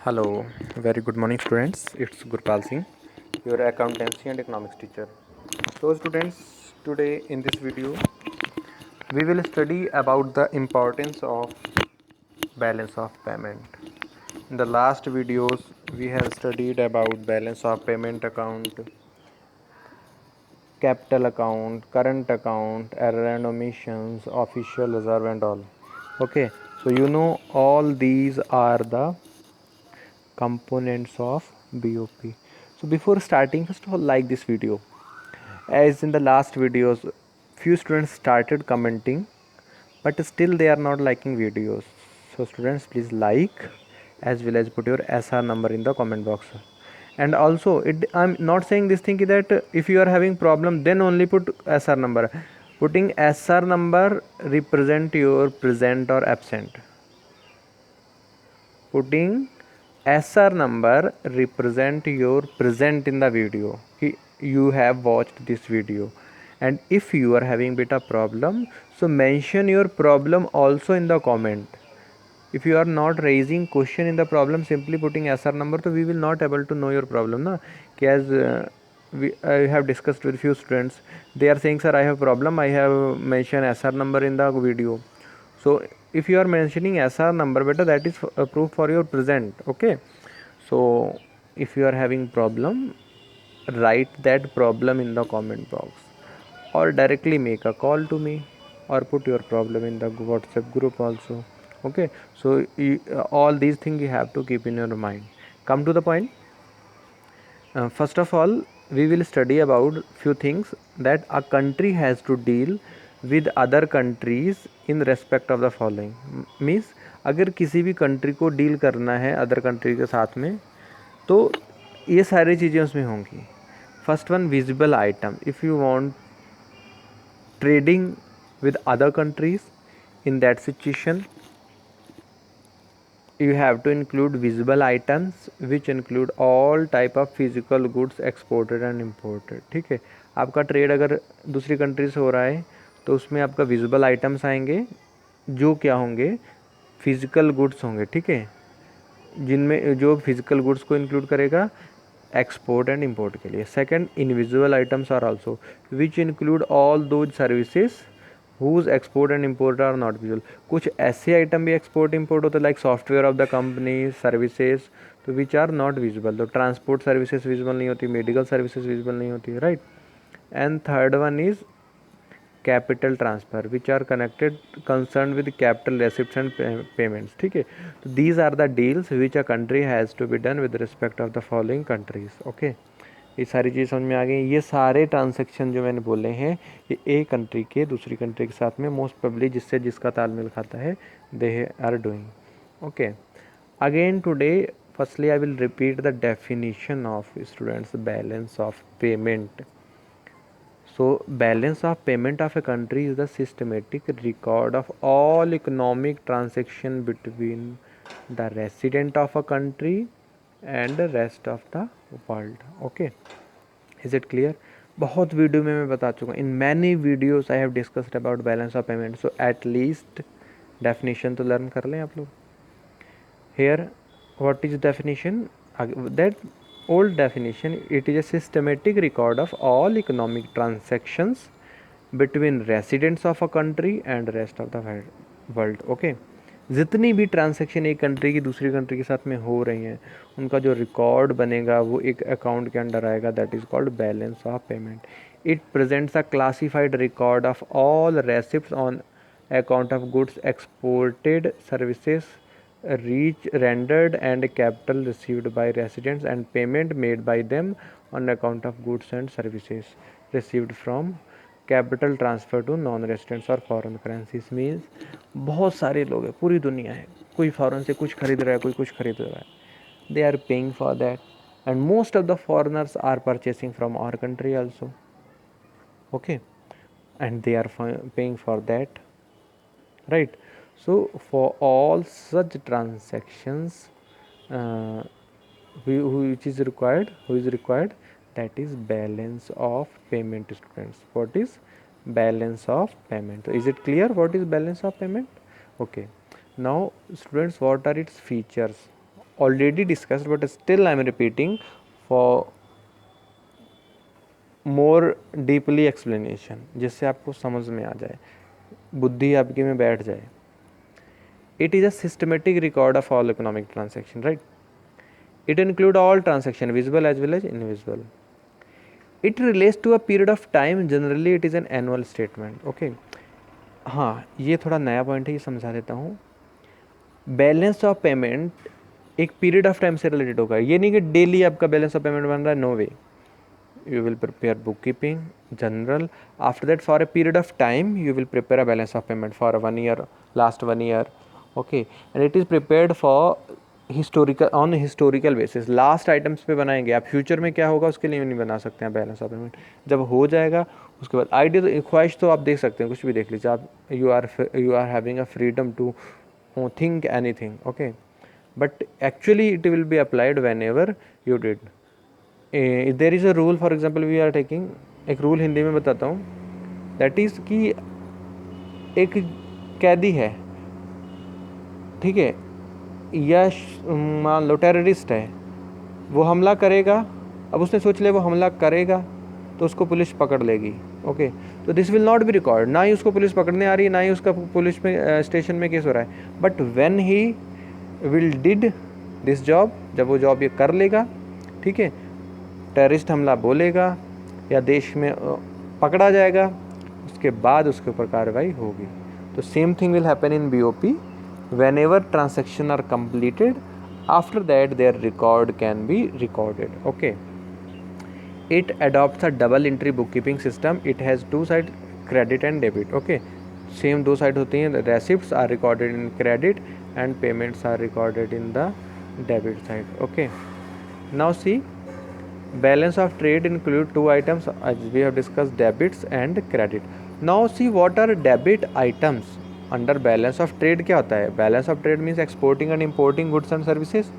Hello, very good morning, students. It's Gurpal Singh, your accountancy and economics teacher. So, students, today in this video, we will study about the importance of balance of payment. In the last videos, we have studied about balance of payment account, capital account, current account, error and omissions, official reserve, and all. Okay, so you know all these are the components of BOP. So before starting, first of all, like this video. As in the last videos, few students started commenting, but still they are not liking videos. So students, please like as well as put your SR number in the comment box. And also, I'm not saying this thing that if you are having problem, then only put SR number. Putting SR number represent your present or absent. Putting SR number represent your present in the video. You have watched this video, and if you are having bit of problem, so mention your problem also in the comment. If you are not raising question in the problem, simply putting SR number, so we will not able to know your problem na. As I have discussed with few students, they are saying, sir, I have problem, I have mentioned SR number in the video. So if you are mentioning SR number, better that is a proof for your present. Okay, so if you are having problem, write that problem in the comment box, or directly make a call to me, or put your problem in the WhatsApp group also. Okay, so all these things you have to keep in your mind. Come to the point. First of all, we will study about few things that a country has to deal with other countries in respect of the following. Means अगर किसी भी country को deal करना है other country के साथ में, तो ये सारी चीज़ें उसमें होंगी. First one, visible item. If you want trading with other countries, in that situation you have to include visible items which include all type of physical goods exported and imported. ठीक है, आपका ट्रेड अगर दूसरी country से हो रहा है तो उसमें आपका विजिबल आइटम्स आएंगे जो क्या होंगे, फिजिकल गुड्स होंगे. ठीक है, जिनमें जो फिजिकल गुड्स को इंक्लूड करेगा एक्सपोर्ट एंड इंपोर्ट के लिए. Second, invisible items are also which include all those services whose export and import are not visual. कुछ ऐसे आइटम भी एक्सपोर्ट इम्पोर्ट होते like software of the company, services, तो which are not visible. तो transport services visible नहीं होती, medical services visible नहीं होती, right. And third one is capital transfer which are connected concern with capital receipts and payments. ठीक है, तो these are the deals which a country has to be done with respect of the following countries. Okay, ये सारी चीज़ समझ में आ गई. ये सारे ट्रांजेक्शन जो मैंने बोले हैं ये एक कंट्री के दूसरी कंट्री के साथ में मोस्ट प्रोबेबली जिससे जिसका तालमेल खाता है they are doing. Okay, again today firstly I will repeat the definition of students balance of payment. So, balance of payment of a country is the systematic record of all economic transaction between the resident of a country and the rest of the world. Okay, is it clear? बहुत video में मैं बता चुका हूँ. In many videos I have discussed about balance of payment. So at least definition तो learn कर लें आप लोग. Here, what is definition? That old definition, it is a systematic record of all economic transactions between residents of a country and rest of the world. Okay, जितनी भी transaction एक country की दूसरी कंट्री के साथ में हो रही हैं उनका जो रिकॉर्ड बनेगा वो एक अकाउंट के अंडर आएगा. That is called balance of payment. It presents a classified record of all रेसिप्ट्स on account of goods exported, services reach rendered and capital received by residents and payment made by them on account of goods and services received from capital transfer to non residents or foreign currencies. means बहुत सारे लोग हैं, पूरी दुनिया है, कोई foreign से कुछ खरीद रहा है, कोई कुछ खरीद रहा है. they are paying for that, and most of the foreigners are purchasing from our country also. Okay, and they are paying for that, right. So for all such transactions, uh, which is required, who is required, that is balance of payment. Students, what is balance of payment? So is it clear what is balance of payment? Okay, now students, what are its features? already discussed, but still I am repeating for more deeply explanation, जिससे आपको समझ में आ जाए, बुद्धि आपकी में बैठ जाए. It is a systematic record of all economic transaction, right? It include all transaction, visible as well as invisible. It relates to a period of time. Generally, it is an annual statement. Okay. हाँ, ये थोड़ा नया point है, ये समझा देता हूँ. Balance of payment एक पीरियड ऑफ टाइम से रिलेटेड होगा. ये नहीं कि डेली आपका बैलेंस ऑफ पेमेंट बन रहा है. No way. You will prepare bookkeeping general. After that, for a period of time, you will prepare a balance of payment for 1 year, last 1 year. Okay, and it is prepared for historical basis. Last items पे बनाएंगे. आप future में क्या होगा उसके लिए नहीं बना सकते हैं बैलेंस ऑफ पेमेंट. जब हो जाएगा उसके बाद आइडिया तो ख्वाहिश तो आप देख सकते हैं, कुछ भी देख लीजिए आप. You are having a freedom to think anything. Okay, but actually it will be applied whenever you did. There is a rule, for example we are taking, एक रूल हिंदी में बताता हूँ. दैट इज़ कि एक कैदी है, ठीक है, या मान लो टेररिस्ट है, वो हमला करेगा. अब उसने सोच लिया वो हमला करेगा तो उसको पुलिस पकड़ लेगी. ओके, तो this will not be record. ना ही उसको पुलिस पकड़ने आ रही है, ना ही उसका पुलिस में स्टेशन में केस हो रहा है. But when he will did this job, जब वो जॉब ये कर लेगा, ठीक है, टेररिस्ट हमला बोलेगा या देश में पकड़ा जाएगा, उसके बाद उसके ऊपर कार्रवाई होगी. तो same thing will happen in BOP. whenever transaction are completed, after that their record can be recorded. Okay, it adopts a double entry bookkeeping system. It has two sides, credit and debit. Okay, same दो side होती हैं. Receipts are recorded in credit and payments are recorded in the debit side. Okay, now see, balance of trade include two items as we have discussed, debits and credit. Now see what are debit items under balance of trade. क्या होता है? Balance of trade means exporting and importing goods and services.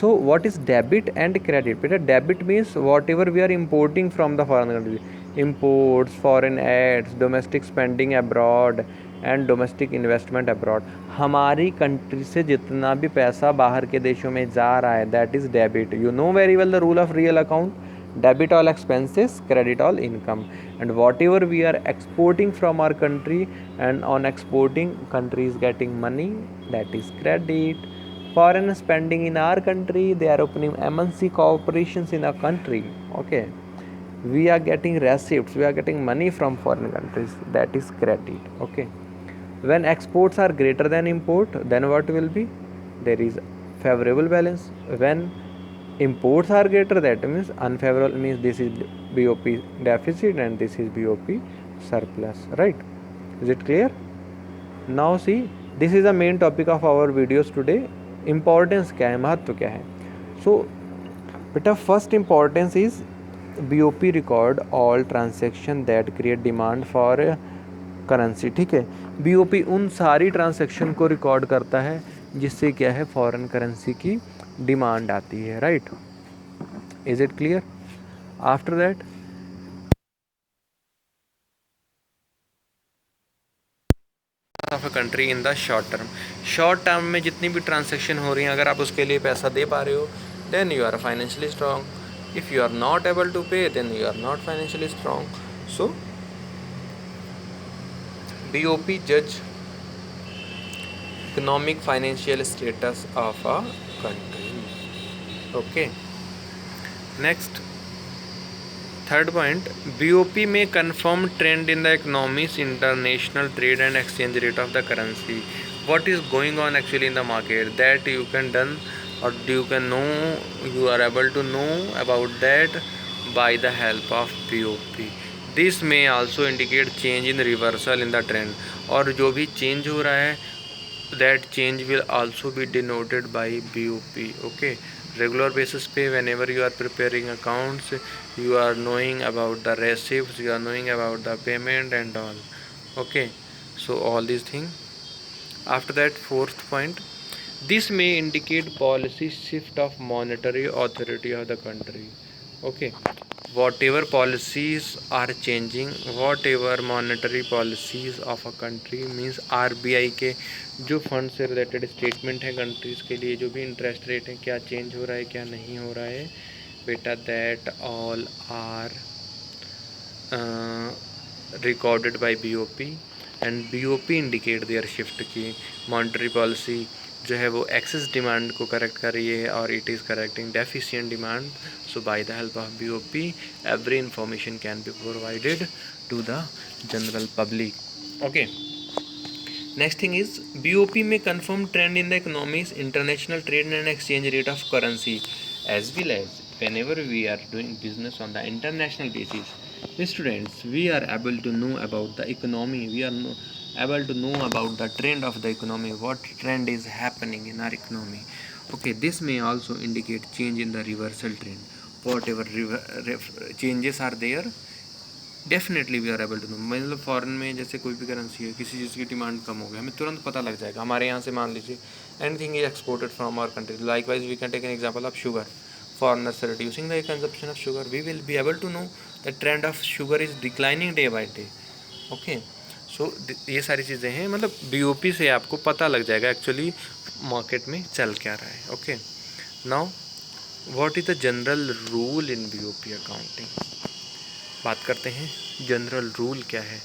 So what is debit and credit? बेटा debit means whatever we are importing from the foreign country, imports, foreign ads, domestic spending abroad and domestic investment abroad. हमारी country से जितना भी पैसा बाहर के देशों में जा रहा है, that is debit. You know very well the rule of real account. Debit all expenses, credit all income. And whatever we are exporting from our country and on exporting country is getting money, that is credit. Foreign spending in our country, they are opening MNC corporations in our country. Okay, we are getting receipts, we are getting money from foreign countries, that is credit. Okay, when exports are greater than import, then what will be? There is favorable balance. When imports are greater, that means unfavorable, means this is BOP deficit and this is BOP surplus, right? Is it clear? Now see, this is the main topic of our videos today. Importance क्या है, महत्व क्या है? So बेटा first importance is BOP record all transaction that create demand for currency. ठीक है, BOP उन सारी ट्रांजेक्शन को रिकॉर्ड करता है जिससे क्या है, फॉरेन करेंसी की डिमांड आती है. Right, is it clear? After that of a country in the short term में जितनी भी ट्रांजेक्शन हो रही हैं, अगर आप उसके लिए पैसा दे पा रहे हो, then you are financially strong. If you are not able to pay, then you are not financially strong. So BOP जज economic financial status of a country. Okay, next third point, BOP में confirm trend in the economies, international trade and exchange rate of the currency. what is going on actually in the market, that you can done or you can know, you are able to know about that by the help of BOP. this may also indicate change in reversal in the trend. और जो भी change हो रहा है, that change will also be denoted by BOP. okay, regular basis पे whenever you are preparing accounts, you are knowing about the receipts, you are knowing about the payment and all. okay, so all these things. After that, fourth point, this may indicate policy shift of monetary authority of the country. okay, whatever policies are changing, whatever monetary policies of a country means RBI के जो fund से related statement है countries के लिए, जो भी interest rate है क्या चेंज हो रहा है क्या नहीं हो रहा है बेटा, that all are recorded by BOP and BOP indicate their shift की मॉनेटरी पॉलिसी जो है वो एक्सेस डिमांड को करेक्ट कर रही है और it is correcting deficient demand. So by the help of BOP every information can be provided to the general public. Okay, next thing is BOP में confirm trend in the economies, international trade and exchange rate of currency, as well as whenever we are doing business on the international basis, students, we are able to know about the economy, we are able to know about the trend of the economy, what trend is happening in our economy. Okay, this may also indicate change in the reversal trend. Whatever changes are there, definitely we are able to know. मतलब foreign में जैसे कोई भी currency है, किसी चीज़ की demand कम हो गई, हमें तुरंत पता लग जाएगा. हमारे यहाँ से मान लीजिए anything is exported from our country, likewise we can take an example of sugar. Foreigners reducing the consumption of sugar, we will be able to know the trend of sugar is declining day by day. Okay, so ये सारी चीज़ें हैं, मतलब BOP से आपको पता लग जाएगा एक्चुअली मार्केट में चल क्या रहा है. Okay, now what is the general rule in BOP accounting. बात करते हैं जनरल रूल क्या है.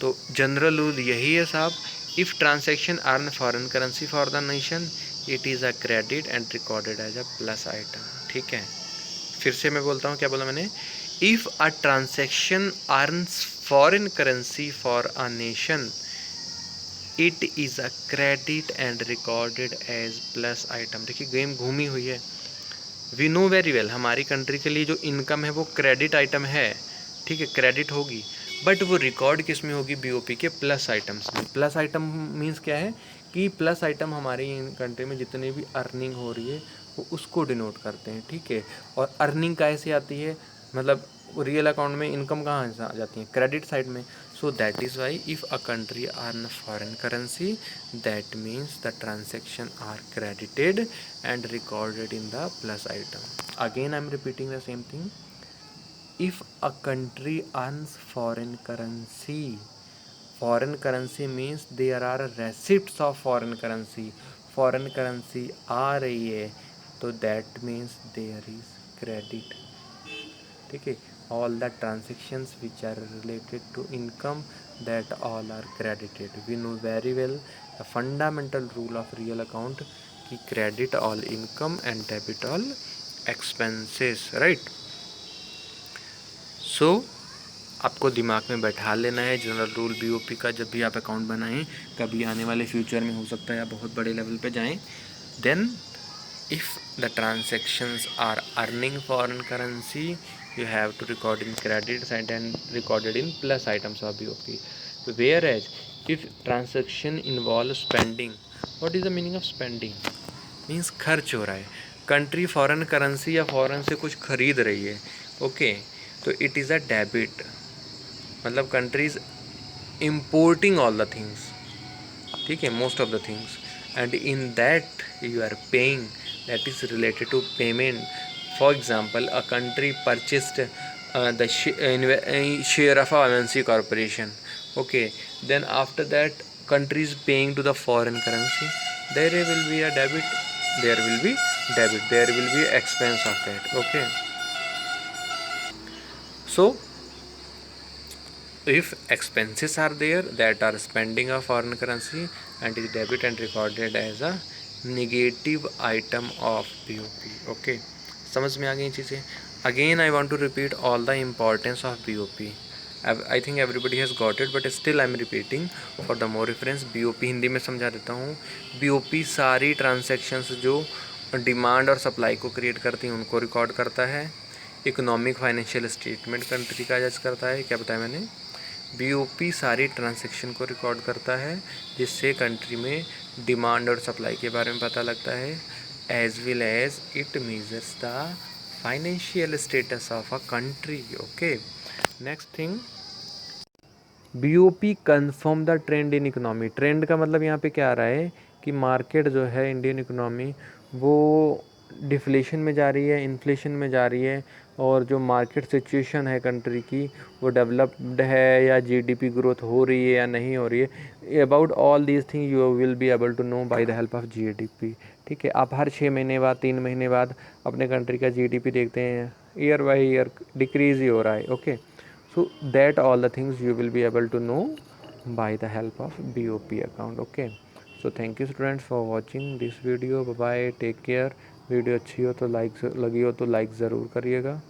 तो जनरल रूल यही है साहब, if transaction earn foreign currency for the nation it is a credit and recorded as a plus item. ठीक है, फिर से मैं बोलता हूँ, क्या बोला मैंने, if a transaction earns foreign currency for a nation it is a credit and recorded as plus item. देखिए गेम घूमी हुई है. वी नो वेरी वेल हमारी कंट्री के लिए जो इनकम है वो क्रेडिट आइटम है. ठीक है, क्रेडिट होगी, बट वो रिकॉर्ड किस में होगी, BOP के प्लस आइटम्स में. प्लस आइटम मीन्स क्या है कि प्लस आइटम हमारी कंट्री में जितनी भी अर्निंग हो रही है वो उसको डिनोट करते हैं. ठीक है, और अर्निंग कैसे आती है, मतलब रियल अकाउंट में इनकम कहाँ से आ जाती है, क्रेडिट साइड में. So that is why if a country earn foreign currency that means the transaction are credited and recorded in the plus item. Again I am repeating the same thing. If a country earns foreign currency means there are receipts of foreign currency आ रही है, तो that means there is credit. ठीक है, all the transactions which are related to income that all are credited. We know very well the fundamental rule of real account कि credit all income and debit all expenses, right? So आपको दिमाग में बैठा लेना है general rule BOP का. जब भी आप अकाउंट बनाएं, कभी आने वाले फ्यूचर में हो सकता है आप बहुत बड़े लेवल पे जाएं, then if the transactions are earning foreign currency you have to record in credit side and recorded in plus items of BOP. Whereas if transaction involves spending, what is the meaning of spending? Means खर्च हो रहा है, country foreign currency या foreign से कुछ खरीद रही है. ओके, तो इट इज़ अ डेबिट, मतलब countries importing all the things. ठीक है, most of the things, and in that you are paying, that is related to payment. For example, a country purchased the share of a MNC corporation. Okay, then after that country is paying to the foreign currency, there will be a debit, there will be expense of that. Okay, so if expenses are there that are spending of foreign currency and is debit and recorded as a negative item of BOP. Okay, समझ में आ गई चीज़ें. Again I want to repeat all the importance of BOP. I think everybody has got it, but still I am repeating for the more reference. BOP Hindi में समझा देता हूँ. BOP सारी ट्रांजेक्शन्स जो डिमांड और सप्लाई को क्रिएट करती हैं उनको रिकॉर्ड करता है. इकोनॉमिक फाइनेंशियल स्टेटमेंट कंट्री का जज करता है. क्या बताया मैंने, BOP सारी ट्रांजैक्शन को रिकॉर्ड करता है जिससे कंट्री में डिमांड और सप्लाई के बारे में पता लगता है, as well as it measures the financial status of a country. Okay, next thing, BOP confirm the trend in economy. Trend का मतलब यहाँ पे क्या आ रहा है कि मार्केट जो है इंडियन इकोनॉमी वो डिफ्लेशन में जा रही है, इन्फ्लेशन में जा रही है, और जो मार्केट सिचुएशन है कंट्री की वो डेवलप्ड है या जीडीपी ग्रोथ हो रही है या नहीं हो रही है, about all these thing you will be able to know by the help of GDP. ठीक है, आप हर 6 महीने बाद 3 महीने बाद अपने कंट्री का जीडीपी देखते हैं, ईयर बाई ईयर डिक्रीज ही हो रहा है। Okay, so that all the things you will be able to know by the help of BOP account। okay, so thank you students for watching this video। bye bye, take care। Video अच्छी हो तो like लगी हो तो like ज़रूर करिएगा।